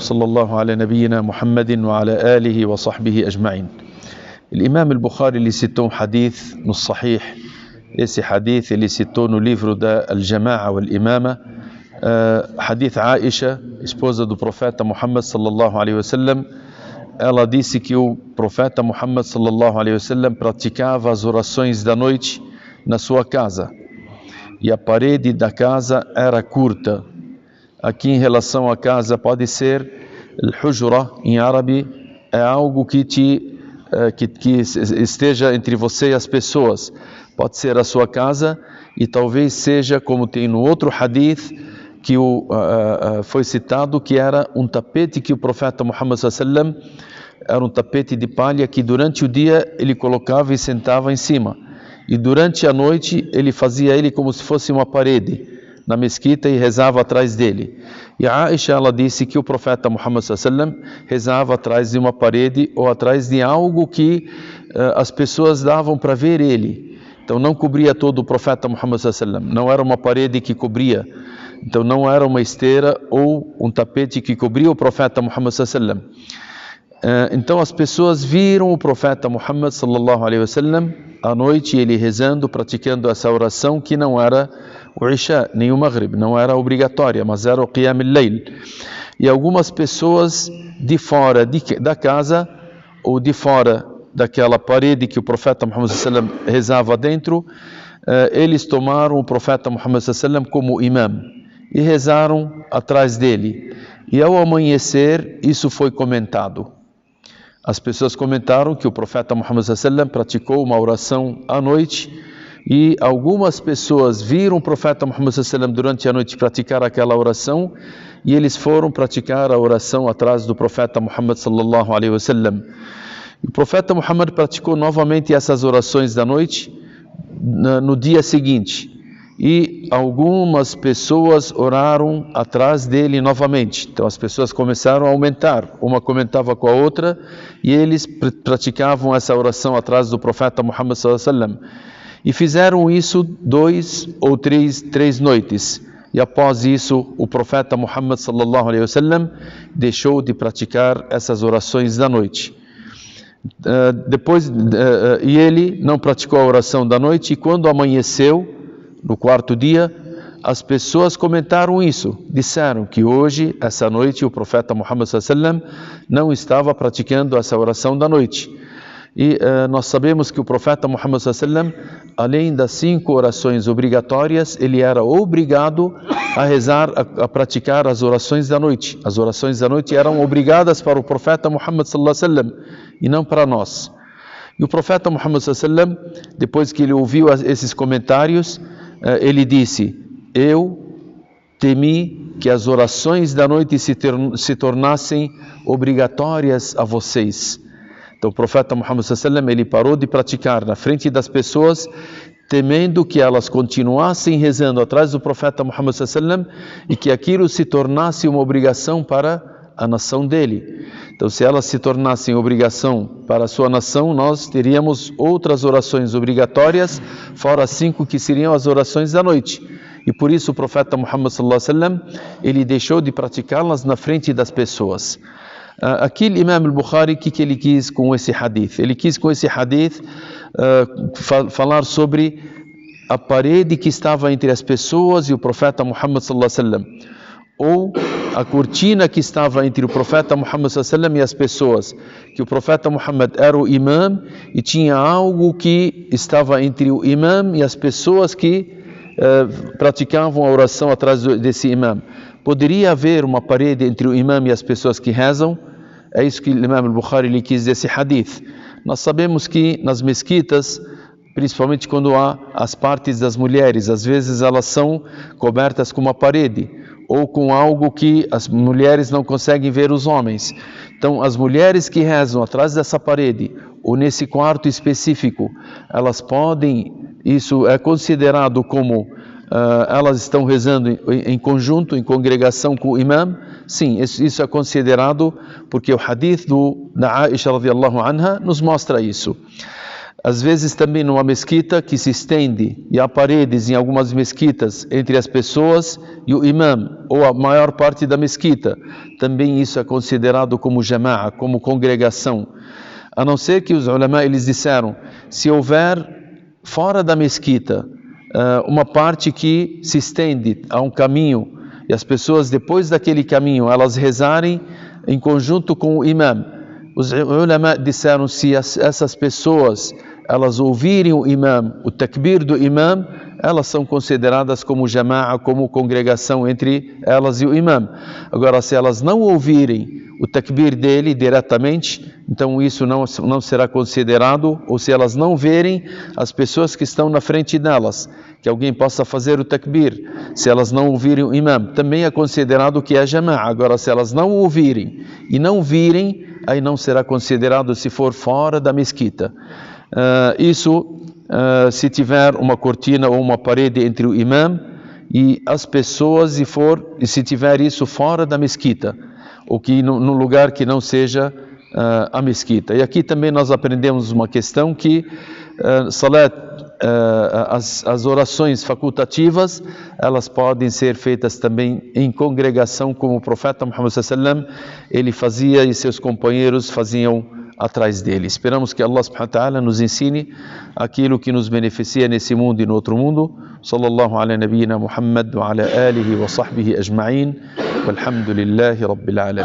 صلى الله على نبينا محمد وعلى آله وصحبه أجمعين. الإمام البخاري ele citou hadith no Sahih. Esse hadith ele citou no livro da Al-Jama'a wal-Imama, hadith Aisha, esposa do profeta Muhammad sallallahu alaihi wasallam. Ela disse que o profeta Muhammad sallallahu alaihi wasallam praticava as orações da noite na sua casa e a parede da casa era curta. Aqui em relação à casa pode ser al-hujra em árabe, é algo que esteja entre você e as pessoas. Pode ser a sua casa e talvez seja como tem no outro hadith que foi citado, que era um tapete que o profeta Muhammad sallallahu alaihi wasallam, era um tapete de palha que durante o dia ele colocava e sentava em cima, e durante a noite ele fazia ele como se fosse uma parede na mesquita e rezava atrás dele. E a Aisha, ela disse que o profeta Muhammad sallallahu alaihi wasallam rezava atrás de uma parede ou atrás de algo que as pessoas davam para ver ele. Então não cobria todo o profeta Muhammad sallallahu alaihi wasallam, não era uma parede que cobria, então não era uma esteira ou um tapete que cobria o profeta Muhammad sallallahu alaihi wasallam. Então as pessoas viram o profeta Muhammad sallallahu alaihi wasallam à noite, ele rezando, praticando essa oração que não era o Isha, nem o Maghrib, não era obrigatória, mas era o Qiyam al-Layl. E algumas pessoas de fora da casa ou de fora daquela parede que o profeta Muhammad sallallahu alaihi wasallam rezava dentro, eles tomaram o profeta Muhammad sallallahu alaihi wasallam como imam e rezaram atrás dele. E ao amanhecer, isso foi comentado. As pessoas comentaram que o profeta Muhammad sallallahu alaihi wasallam praticou uma oração à noite, e algumas pessoas viram o profeta Muhammad sallallahu alaihi wasallam durante a noite praticar aquela oração, e eles foram praticar a oração atrás do profeta Muhammad sallallahu alaihi wasallam. E o profeta Muhammad praticou novamente essas orações da noite no dia seguinte, e algumas pessoas oraram atrás dele novamente. Então as pessoas começaram a aumentar, uma comentava com a outra, e eles praticavam essa oração atrás do profeta Muhammad sallallahu alaihi wasallam. E fizeram isso 2 ou 3 noites. E após isso, o profeta Muhammad sallallahu alaihi wasallam deixou de praticar essas orações da noite. E ele não praticou a oração da noite, e quando amanheceu, no 4º dia, as pessoas comentaram isso, disseram que hoje, essa noite, o profeta Muhammad sallallahu alaihi wasallam não estava praticando essa oração da noite. E nós sabemos que o profeta Muhammad sallallahu alaihi wasallam, além das 5 orações obrigatórias, ele era obrigado a rezar, a praticar as orações da noite. As orações da noite eram obrigadas para o profeta Muhammad sallallahu alaihi wasallam e não para nós. E o profeta Muhammad sallallahu alaihi wasallam, depois que ele ouviu esses comentários, ele disse: eu temi que as orações da noite se tornassem obrigatórias a vocês. Então o profeta Muhammad sallallahu alaihi wasallam, ele parou de praticar na frente das pessoas, temendo que elas continuassem rezando atrás do profeta Muhammad sallallahu alaihi wasallam e que aquilo se tornasse uma obrigação para a nação dele. Então, se elas se tornassem obrigação para a sua nação, nós teríamos outras orações obrigatórias, fora as 5 que seriam as orações da noite. E por isso o profeta Muhammad sallallahu alaihi wasallam, ele deixou de praticá-las na frente das pessoas. Aqui o Imam al-Bukhari, o que ele quis com esse hadith? Ele quis com esse hadith falar sobre a parede que estava entre as pessoas e o profeta Muhammad sallallahu alaihi wasallam, ou a cortina que estava entre o profeta Muhammad sallallahu alaihi wasallam e as pessoas, que o profeta Muhammad era o imam e tinha algo que estava entre o imam e as pessoas que praticavam a oração atrás desse imam. Poderia haver uma parede entre o imam e as pessoas que rezam? É isso que o Imam al-Bukhari lhe quis desse hadith. Nós sabemos que nas mesquitas, principalmente quando há as partes das mulheres, às vezes elas são cobertas com uma parede ou com algo que as mulheres não conseguem ver os homens. Então as mulheres que rezam atrás dessa parede ou nesse quarto específico, elas podem, isso é considerado como elas estão rezando em conjunto, em congregação com o imam? Sim, isso é considerado, porque o hadith da Aisha radiyallahu anha nos mostra isso. Às vezes também numa mesquita que se estende e há paredes em algumas mesquitas entre as pessoas e o imam, ou a maior parte da mesquita, também isso é considerado como jama'a, como congregação. A não ser que os ulama eles disseram, se houver fora da mesquita uma parte que se estende a um caminho e as pessoas depois daquele caminho elas rezarem em conjunto com o imam, os ulama disseram, se essas pessoas elas ouvirem o imam, o takbir do imam, elas são consideradas como jama'a, como congregação entre elas e o imam. Agora, se elas não ouvirem o takbir dele diretamente, então isso não será considerado, ou se elas não verem as pessoas que estão na frente delas, que alguém possa fazer o takbir, se elas não ouvirem o imam, também é considerado que é jama'a. Agora, se elas não ouvirem e não virem, aí não será considerado se for fora da mesquita. Se tiver uma cortina ou uma parede entre o imam e as pessoas e se tiver isso fora da mesquita, ou que no lugar que não seja a mesquita. E aqui também nós aprendemos uma questão que salat, as orações facultativas, elas podem ser feitas também em congregação, como o profeta Muhammad sallallahu alaihi wasallam ele fazia e seus companheiros faziam atrás dele. Esperamos que Allah subhanahu wa ta'ala nos ensine aquilo que nos beneficia nesse mundo e no outro mundo. Sallallahu ala nabiyyina Muhammad wa ala alihi wa sahbihi ajma'in. Walhamdulillahi rabbil alamin.